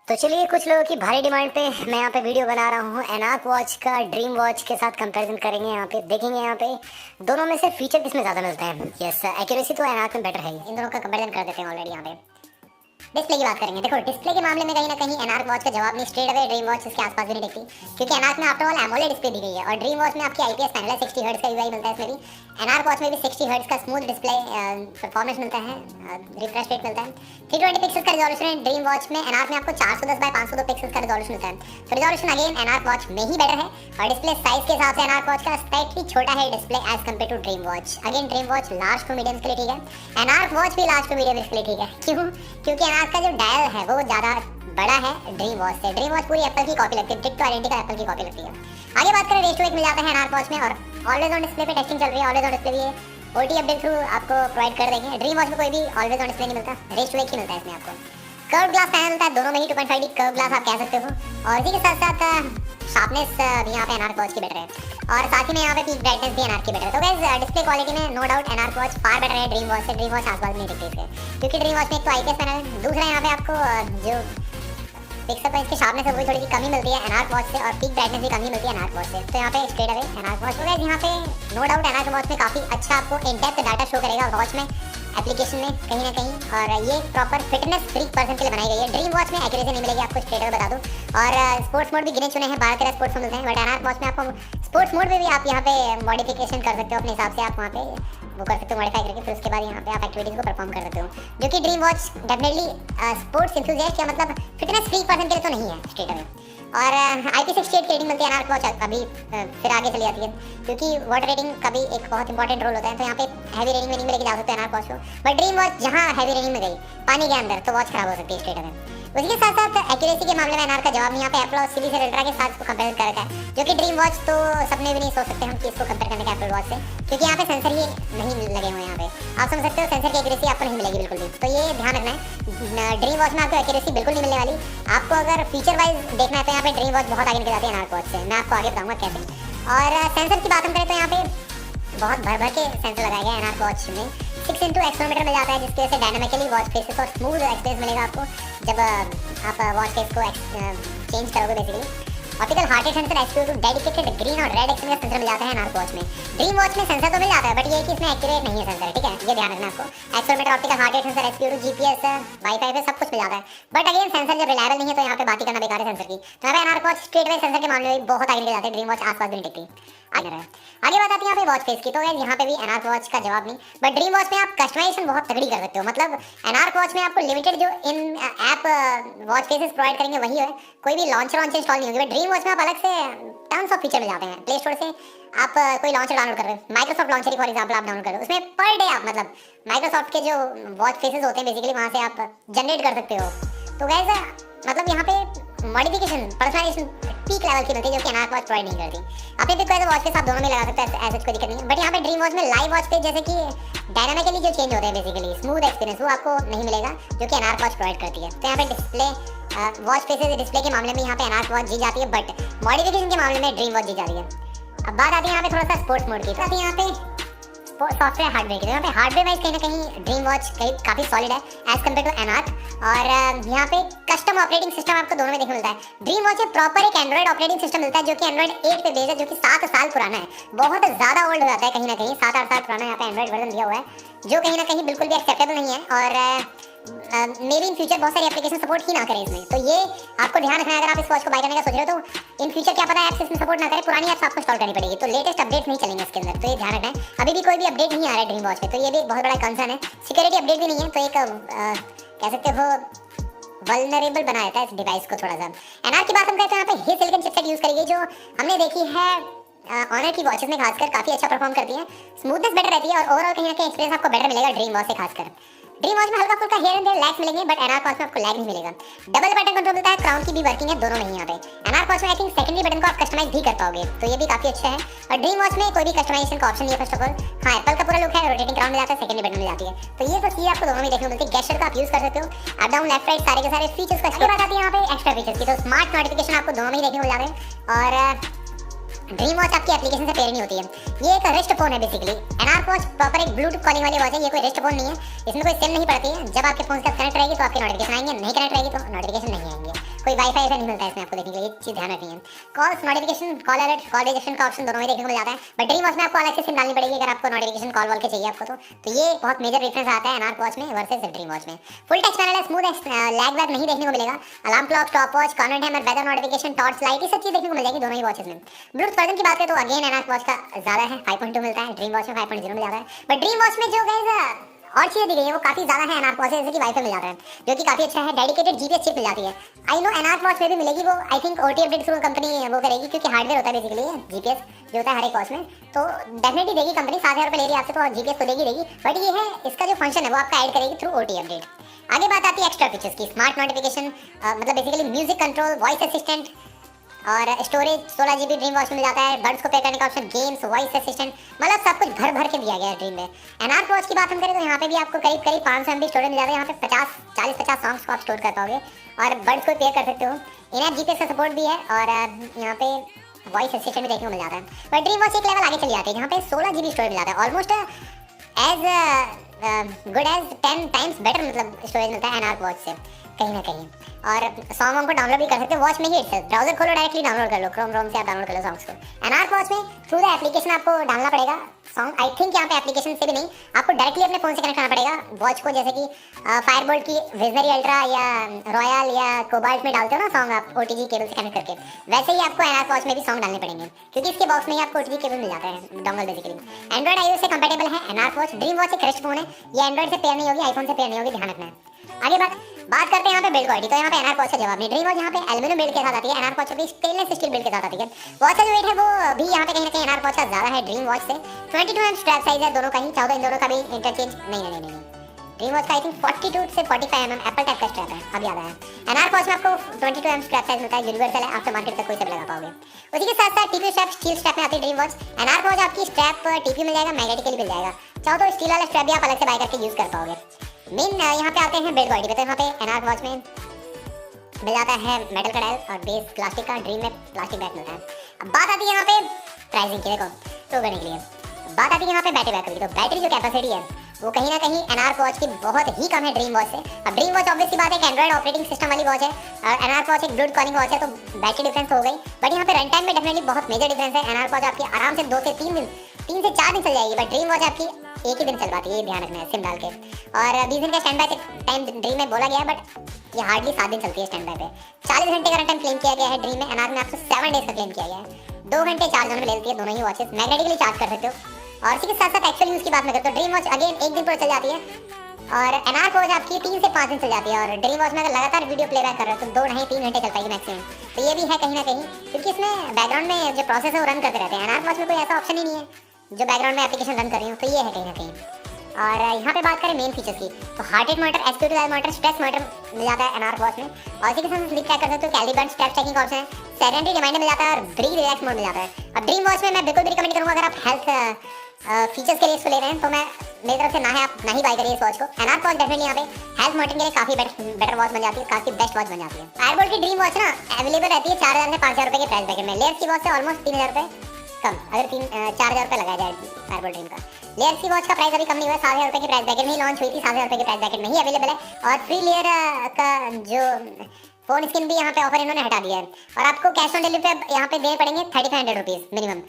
तो चलिए कुछ लोगों की भारी डिमांड पे मैं यहाँ पे वीडियो बना रहा हूँ। एनाक वॉच का ड्रीम वॉच के साथ कंपैरिजन करेंगे। यहाँ पे देखेंगे यहाँ पे दोनों में से फीचर किसमें ज़्यादा मिलते हैं। यस, एक्यूरेसी तो एनाक में बेटर है। इन दोनों का कंपैरिजन कर देते हैं ऑलरेडी। यहाँ पे डिस्प्ले की बात करेंगे। देखो डिस्प्ले के मामले में कहीं ना कहीं एनाक वॉच का जवाब नहीं। स्ट्रेट अवे ड्रीम वॉच इसके आसपास भी नहीं दिखती, क्योंकि एनाक में आफ्टर ऑल एमोलेड डिस्प्ले दी गई है और ड्रीम वॉच में आपकी आईपीएस पैनल है। 60 हर्ट्ज का यूआई मिलता है इसमें भी। एनाक वॉच में भी 60 हर्ट्ज का स्मूथ डिस्प्ले परफॉर्मेंस मिलता है, रिफ्रेश रेट मिलता है। 320 पिक्सेल्स का रिजोल्यूशन है ड्रीम वॉच में। एनाक में आपको 410 बाय 502 पिक्सेल्स का रिजोल्यूशन मिलता है। तो रिजोल्यूशन अगेन एनाक वॉच में ही बेटर है और डिस्प्ले साइज के हिसाब से एनाक वॉच का स्लाइटली छोटा है display as compare to Dream watch. Again Dream watch large to medium के लिए ठीक है, एनाक वॉच भी लार्ज टू मीडियम के लिए ठीक है। क्यों? क्योंकि एनाक का जो डायल है वो ज़्यादा बड़ा है ड्रीम वॉच से। ड्रीम वॉच पूरी एप्पल की कॉपी लगती है, डिक्टो आइडेंटिकल एप्पल की कॉपी लगती है। आगे बात करें, रेस टू 1 मिल जाता है एनाक वॉच में और ऑलवेज ऑन डिस्प्ले पे टेस्टिंग चल रही है। ऑलवेज ऑन डिस्प्ले भी है, ओटी अपडेट थ्रू आपको प्रोवाइड कर देंगे। ड्रीम वॉच में कोई भी ऑलवेज ऑन डिस्प्ले नहीं मिलता, रेस टू 1 ही मिलता है इसमें आपको। कर्व ग्लास पैनल मिलता है, दोनों में ही 2.5D कर्व ग्लास आप कह सकते हो। और इसी के साथ साथ शार्पनेस भी यहाँ पे एनाक वॉच की बेटर है और साथ ही में यहाँ पे पीक ब्राइटनेस भी एनाक की बेटर है। तो गाइस डिस्प्ले क्वालिटी में नो डाउट एनाक वॉच फार बेटर है ड्रीम वॉच से। ड्रीम वॉच आसपास नहीं दिखती इसके, क्योंकि ड्रीम वॉच में एक तो आईपीएस पैनल है, दूसरा यहाँ पे आपको जो पिक्सल पर इसकी शार्पनेस है वो थोड़ी सी कमी मिलती है एनाक वॉच से और पीक ब्राइटनेस भी कमी मिलती है एनाक वॉच से। तो यहाँ पे स्ट्रेट अवे एनाक वॉच। तो गाइस यहाँ पे नो डाउट एनाक वॉच में काफ़ी अच्छा आपको इन डेप्थ डाटा शो करेगा वॉच में, एप्लीकेशन में कहीं ना कहीं। और ये प्रॉपर फिटनेस फ्रीक पर्सन के लिए बनाई गई है। ड्रीम वॉच में एक्यूरेसी नहीं मिलेगी आपको, स्ट्रेट अवे बता दूं। और स्पोर्ट्स मोड भी गिने चुने हैं, 12-13 स्पोर्ट्स मोड मिलते हैं। बट एनाक वॉच में आपको स्पोर्ट्स मोड में भी आप यहाँ पे मॉडिफिकेशन कर सकते हो अपने हिसाब से। आप वहाँ पे वो कर सकते हो मॉडिफाई करके, फिर उसके बाद यहाँ पे आप एक्टिविटीज़ को परफॉर्म कर सकते हो, जो कि dream watch definitely sports enthusiast या मतलब फिटनेस फ्रीक पर्सन के लिए तो नहीं है स्ट्रेट अवे। और IP68 की रेटिंग मिलती है एनाक वॉच अभी फिर आगे चली जाती है, क्योंकि वाटर रेटिंग का भी एक बहुत इंपॉर्टेंट रोल होता है। तो यहाँ पे हैवी रेटिंग में नहीं मिलेगी, जा सकते हैं एनाक वॉच को। बट ड्रीम वॉच जहाँ हैवी रेटिंग में गई पानी के अंदर, तो वॉच खराब हो सकती है स्ट्रेट अवे। उसी के साथ साथ एक्यूरेसी के मामले में एनाक का जवाब नहीं। यहाँ पे एप्पल और सीरीज अल्ट्रा के साथ इसको कंपेयर कर रखा है, जो कि ड्रीम वॉच तो सपने भी नहीं सोच सकते हम कि इसको कंपेयर करने के एप्पल वॉच से, क्योंकि यहाँ पे सेंसर ही नहीं लगे हुए हैं। यहाँ पे आप समझ सकते हो सेंसर की एक्यूरेसी आपको नहीं मिलेगी बिल्कुल भी। तो ये ध्यान रखना है, ड्रीम वॉच में आपको एक्यूरेसी बिल्कुल नहीं मिलने वाली। आपको अगर फीचर वाइज देखना है तो यहाँ पे ड्रीम वॉच बहुत आगे निकल जाती है एनाक वॉच से। मैं आपको आगे बताऊंगा कैसे। और सेंसर की बात हम करें तो यहाँ पे बहुत भर भर के सेंसर लगाए गए एनाक वॉच में। 6x एक्सेलेरोमीटर मिल जाता है, जिसकी वजह से डायनामिकली वॉच फेसेस और स्मूथ एक्सपीरियंस मिलेगा आपको जब आप वॉच फेस को चेंज करोगे। Basically optical heart rate sensor SPO2 dedicated green और रेड एक्शन का सेंसर मिल जाता है एनाक वॉच में। ड्रीम वॉच में सेंसर तो मिल जाता है, बट ये कि इसमें एक्यूरेट नहीं है सेंसर, ठीक है, ये ध्यान रखना आपको। Accelerometer, optical heart rate sensor, SPO2, GPS, wifi पे सब कुछ मिल जाता है। बट अगेन सेंसर जब रिलायबल नहीं है तो यहाँ पे बात ही करना बेकार है सेंसर की। तो यहाँ पे एनाक वॉच स्ट्रेट अवे सेंसर के मामले में बहुत आगे निकल जाते हैं, ड्रीम वॉच आसपास भी नहीं टिकती। आगे बात आती है यहाँ पे वॉच फेस की। तो यहाँ पे भी एनाक वॉच का जवाब नहीं, बट ड्रीम वॉच में आप कस्टमाइजेशन बहुत तगड़ी कर सकते हो। मतलब एनाक वॉच में आपको लिमिटेड जो इन ऐप वॉच फेसेस प्रोवाइड करेंगे वही है, कोई भी लॉन्चर इंस्टॉल नहीं होगी। बट ड्रीम वॉच में आप अलग से टन्स ऑफ फीचर मिल जाते हैं। प्ले स्टोर से आप कोई लॉन्चर डाउनलोड कर रहे हो, माइक्रोसॉफ्ट लॉन्चर फॉर एग्जांपल आप डाउनलोड कर रहे हो, उसमें पर डे आप मतलब माइक्रोसॉफ्ट के जो वॉच फेसेस होते हैं बेसिकली वहाँ से आप जनरेट कर सकते हो। तो गाइस मतलब यहाँ पे मॉडिफिकेशन पर्सनलाइजेशन पीक लेवल की मिलती है, जो कि एनाक वॉच प्रोवाइड नहीं करती। अपने पिक को वॉच के साथ दोनों में लगा सकते हैं, ऐसा कोई दिक्कत नहीं है। बट यहाँ पे ड्रीम वॉच में लाइव वॉच पे जैसे कि डायनामिकली जो चेंज होते हैं बेसिकली स्मूथ एक्सपीरियंस, वो आपको नहीं मिलेगा, जो कि एनाक वॉच प्रोवाइड करती है। तो यहाँ पे डिस्प्ले वॉच फेसेस डिस्प्ले के मामले में यहाँ पे एनाक वॉच जीत जाती है, बट मॉडिफिकेशन के मामले में ड्रीम वॉच जीत जाती है। अब बात आती है यहाँ पे थोड़ा सा स्पोर्ट्स मोड की। तो यहाँ पे सॉफ्टवेयर हार्डवेयर की, यहाँ पे हार्डवेयर वाइज कहीं ना कहीं ड्रीम वॉच काफ़ी सॉलिड है एज कम्पेयर टू एनाक। और यहाँ पे कस्टम ऑपरेटिंग सिस्टम आपको दोनों में देखने मिलता है। ड्रीम वॉच में प्रॉपर एक एंड्रॉइड ऑपरेटिंग सिस्टम मिलता है, जो कि एंड्रॉइड 8 पे बेस्ड है, जो कि 7 साल पुराना है। बहुत ज़्यादा ओल्ड हो जाता है कहीं ना कहीं, 7-8 साल पुराना यहाँ पे एंड्रॉइड वर्जन दिया हुआ है, जो कहीं ना कहीं बिल्कुल भी एक्सेप्टेबल नहीं है। और मे बी इन फ्यूचर बहुत सारी एप्लीकेशन सपोर्ट ही ना करें इसमें। तो ये आपको ध्यान रखना है, अगर आप इस वॉच को बाय करने का सोच रहे हो तो इन फ्यूचर क्या पता एप्स इसमें सपोर्ट ना करे, पुरानी एप्स आपको इंस्टॉल करनी पड़ेगी। तो लेटेस्ट अपडेट नहीं चलेंगे इसके अंदर, तो ये ध्यान रखना है। अभी भी कोई भी अपडेट नहीं आ रहा है ड्रीम वॉच पे, तो ये भी एक बहुत बड़ा कंसर्न है। सिक्योरिटी अपडेट भी नहीं है, तो एक कह सकते हो वल्नरेबल बनाया था इस डिवाइस को थोड़ा सा। एनाक की बात हम करते हैं, यहाँ पे ही सिलिकॉन चिपसेट यूज़ करी गई, जो हमने देखी है ऑनर की वॉचेस में खासकर काफ़ी अच्छा परफॉर्म करती है। स्मूथनेस बेटर रहती है और ओवरऑल कहीं ना कहीं एक्सपीरियंस आपको बेटर मिलेगा ड्रीम वॉच से खासकर। ड्रीम वॉच में हल्का फुल्का हियर एंड देयर लैग्स मिलेंगे, बट एनाक वॉच में आपको लैग नहीं मिलेगा। डबल बटन कंट्रोल मिलता है, क्राउन की भी वर्किंग है, दोनों में ही यहाँ पे। एनाक वॉच में आई थिंक सेकेंडरी बटन को आप कस्टमाइज भी कर पाओगे, तो ये भी काफी अच्छा है। और ड्रीम वॉच में कोई भी कस्टमाइजेशन का ऑप्शन नहीं है फर्स्ट ऑफ ऑल। हाँ, एप्पल का पूरा लुक है, रोटेटिंग क्राउन मिल जाता है, सेकेंडरी बटन मिल जाती है। तो ये सब चीजें आपको दोनों में देखने को मिलती है। गेस्चर का आप यूज कर सकते हो, अप डाउन लेफ्ट राइट सारे के सारे फीचर्स का। इसके बाद आती है यहाँ पे एक्स्ट्रा फीचर्स की। तो स्मार्ट नोटिफिकेशन आपको दोनों में ही देखने को मिल जाते हैं। और ड्रीम वॉच आपकी एप्लीकेशन से पेयर नहीं होती है। ये एक रिस्ट फोन है बेसिकली। एनाक वॉच प्रॉपर एक ब्लूटूथ कॉलिंग वाली वॉच है, ये कोई रिस्ट फोन नहीं है, इसमें कोई सिम नहीं पड़ती है। जब आपके फोन के साथ कनेक्ट रहेगी तो आपकी नोटिफिकेशन आएंगे, नहीं कनेक्ट रहेगी तो नोटिफिकेशन नहीं आएंगे। कोई वाईफाई नहीं मिलता है इसमें आपको देखने के लिए, ये चीज़ ध्यान रखनी है। Calls notification, call alert, call rejection का ऑप्शन दोनों में देखने को मिल जाता है, बट ड्रीम वॉच में आपको अलग से सिम डालनी पड़ेगी अगर आपको नोटिफिकेशन कॉल वॉल के चाहिए आपको तो ये बहुत मेजर डिफरेंस आता है एनार्क वॉच में वर्सेस ड्रीम वॉच में। फुल टच पैनल है, स्मूथ है, लैग वैग नहीं देखने को मिलेगा। अलार्म क्लॉक, स्टॉप वॉच, कॉन्वेंट हैमर, वेदर नोटिफिकेशन, टॉर्च लाइट, ये सब चीज़ देखने को मिल जाएगी दोनों ही वॉचेस में। ब्लूटूथ वर्जन की बात करें तो अगेन एनार्क वॉच का ज़्यादा है, 5.2 मिलता है, ड्रीम वॉच में 5.0 मिल जाता है। बट ड्रीम वॉच में जो गाइस और चीज़ें दी गई है वो काफ़ी ज़्यादा है एनार्क वॉच से, जैसे कि वाईफाई मिल जाता है जो कि काफ़ी अच्छा है। डेडिकेटेड जीपीएस चिप मिल जाती है, आई नो एनार्क वॉच में भी मिलेगी, वो I think OT update through company वो करेगी क्योंकि हार्डवेयर होता है बेसिकली जीपीएस जो होता है हर एक वॉच में, तो डेफिनेटली देगी कंपनी। 7,000 रुपये ले रही है आपसे तो जीपीएस तो देगी। बट ये है इसका जो फंक्शन है वो आपका ऐड करेगी थ्रू ओटी अपडेट। आगे बात आती है एक्स्ट्रा फीचर्स की, स्मार्ट नोटिफिकेशन, मतलब basically music control, voice assistant और स्टोरेज 16 GB ड्रीम वॉच में मिल जाता है। बर्ड्स को पे करने का ऑप्शन, गेम्स, वॉइस असिस्टेंट, मतलब सब कुछ भर भर के दिया गया है ड्रीम में। एनार्क वॉच की बात हम करें तो यहाँ पे भी आपको करीब 500 MB स्टोरेज मिल जाता है। यहाँ पे 40-50 सॉन्ग्स को आप स्टोर कर पाओगे और बर्ड्स को पेयर कर सकते हो। इन ऐप जीपीएस का सपोर्ट भी है और यहाँ पे वॉइस असिस्टेंट भी देखने को मिल जाता है। पर ड्रीम वॉच एक लेवल आगे चली जाती है, यहाँ पे 16 GB स्टोरेज मिल जाता है, almost as good as 10 times better मतलब स्टोरेज मिलता है एनार्क वॉच से कहीं ना कहीं। और सॉन्ग को डाउनलोड भी कर सकते हो वॉच में ही, ब्राउजर खोलो डायरेक्टली डाउनलोड कर लो, क्रोम रोम से आप डाउनलोड कर लो सॉन्ग्स को। एनार्क वॉच में थ्रू द एप्लीकेशन आपको डालना पड़ेगा सॉन्ग, आई थिंक यहाँ पे एप्लीकेशन से भी नहीं, आपको डायरेक्टली अपने फोन से कनेक्ट करना पड़ेगा वॉच को, जैसे कि फायरबोल्ट की विजनरी अल्ट्रा या रॉयल या कोबाल्ट में डालते हो ना सॉन्ग आप ओटीजी केबल से कनेक्ट करके, वैसे ही आपको एनार्क वॉच में भी सॉन्ग डालने पड़ेंगे क्योंकि इसके बॉक्स में ही आपको ओटीजी केबल मिल जाता है डोंगल बेसिकली। एंड्रॉइड आईओएस से कंपैटिबल है एनार्क वॉच। ड्रीम वॉच एक रेस्ट फोन है, ये एंड्रॉइड से पेयर नहीं होगी, आईफोन से पेयर नहीं होगी, ध्यान रखना है। आगे बात करते हैं यहाँ पे बिल्ड क्वालिटी, तो यहाँ पे एनार्क वॉच का जवाब नहीं। ड्रीम वॉच यहाँ पे एल्यूमिनियम बिल्ड के साथ आती है, एनार्क वॉच भी स्टेनलेस स्टील बिल्ड के साथ आती है। वॉच का जो वेट है वो भी यहाँ पे कहीं ना कहीं एनार्क वॉच का ज्यादा है ड्रीम वॉच से। 22 mm स्ट्रैप साइज है दोनों का ही, चाहो तो इन दोनों का भी इंटरचेंज नहीं। ड्रीम वॉच का आई थिंक 42 से 45 mm एप्पल टाइप का स्ट्रैप है, अब याद आया। एनार्क वॉच में आपको 22 mm स्ट्रैप साइज मिलता है, यूनिवर्सल है, आफ्टर मार्केट तक कोई सब लगा पाओगे। उसी के साथ साथ टीपीयू स्ट्रैप स्टील स्ट्रैप में आती है ड्रीम वॉच। एनार्क वॉच आपकी स्ट्रैप टीपीयू मिल जाएगा, मैग्नेटिकली मिल जाएगा, चाहो तो स्टील वाला स्ट्रैप भी आप अलग से बाय करके यूज कर पाओगे। मेन यहाँ पे आते हैं बिल्ड क्वालिटी पे, तो यहाँ पे एनार्क वॉच में मिल जाता है मेटल का डायल और बेस प्लास्टिक का, ड्रीम में प्लास्टिक बैक मिलता है। अब बात आती है यहाँ पे प्राइसिंग की, देखो तो करने के लिए बात आती है यहाँ पे बैटरी बैकअप की, तो बैटरी जो कैपेसिटी है वो कहीं ना कहीं एनार्क वॉच की बहुत ही कम है ड्रीम वॉच से। अब ड्रीम वॉच ऑब्वियस सी बात है कि एंड्रॉइड ऑपरेटिंग सिस्टम वाली वॉच है और एनार्क वॉच एक ब्लूटूथ कॉलिंग वॉच है, तो बैटरी डिफरेंस हो गई। बट यहाँ पे रन टाइम में डेफिनेटली बहुत मेजर डिफरेंस है। एनार्क वॉच आपकी आराम से 2 से 3 दिन 3 से 4 दिन चल जाएगी, बट ड्रीम वॉच आपकी एक ही दिन चल पाती है, ये ध्यान रखना है सिम डाल के। और 20 दिन का स्टैंड बाय टाइम ड्रीम में बोला गया है, बट ये हार्डली 7 दिन चलती है स्टैंड बाय पे। 40 घंटे का रन टाइम क्लेम किया गया है ड्रीम में, एनार्क में आपसे 7 डेज का क्लेम किया गया है। 2 घंटे चार्ज होने में ले लेती है दोनों ही वॉचेस, मैग्नेटिकली चार्ज कर सकते हो। और इसी के साथ साथ एक्चुअल यूज की बात मैं करता हूँ, ड्रीम वॉच अगेन 1 दिन पूरा चल जाती है और एनार्क वॉच आपकी 3 से 5 दिन चल जाती है। और ड्रीम वॉच में अगर लगातार वीडियो प्लेबैक कर रहे हो तो 2 नहीं 3 घंटे चल पाएगी मैक्सिमम, तो ये भी है कहीं ना कहीं क्योंकि इसमें बैकग्राउंड में जो प्रोसेस है वो रन करते रहते हैं। एनार्क वॉच में कोई ऐसा ऑप्शन ही नहीं है जो बैकग्राउंड में एप्लीकेशन रन कर रही हो, तो ये है कहीं ना कहीं। और यहाँ पे बात करें मेन फीचर्स की, तो heart rate monitor, SPT monitor, stress monitor मिल जाता है एनार्क वॉच में। और इसी के साथ स्लीप ट्रैक कर सकते हो, calorie burn, step trekking option है, सेडेंटरी रिमाइंडर मिल जाता है और ब्रीथ रिलैक्स मोड मिल जाता है। अब ड्रीम वॉच में मैं बिल्कुल भी रिकमेंड करूँगा अगर आप हेल्थ फीचर्स के लिए इसको ले रहे हैं तो मैं मेरी तरफ से ना है आप ना ही बाय करिए इस वॉच को। एनार्क वॉच डेफिनेटली यहाँ पे हेल्थ मॉनिटरिंग के लिए काफी बेटर वॉच बन जाती है, काफी बेस्ट वॉच बन जाती है। फायरबोल्ट की ड्रीम वॉच ना अवेलेबल रहती है 4000 से 5000 रुपए के प्राइस ब्रैकेट में, लेयर्स की वॉच से ऑलमोस्ट 3000 रुपए कम, अगर 4000 रुपए लगाया जाए फायरबोल्ट ड्रीम का। लेयर्स की वॉच का प्राइस अभी कम नहीं हुआ है, 7000 रुपए के प्राइस ब्रैकेट में ही लॉन्च हुई थी, 7000 रुपए के प्राइस ब्रैकेट में ही अवेलेबल है। और फ्री लेयर का जो फोन स्किन भी यहाँ पे ऑफर इन्होंने हटा दिया है और आपको कैश ऑन डिलीवरी यहाँ पे देने पड़ेंगे 3500 रुपीज मिनिमम।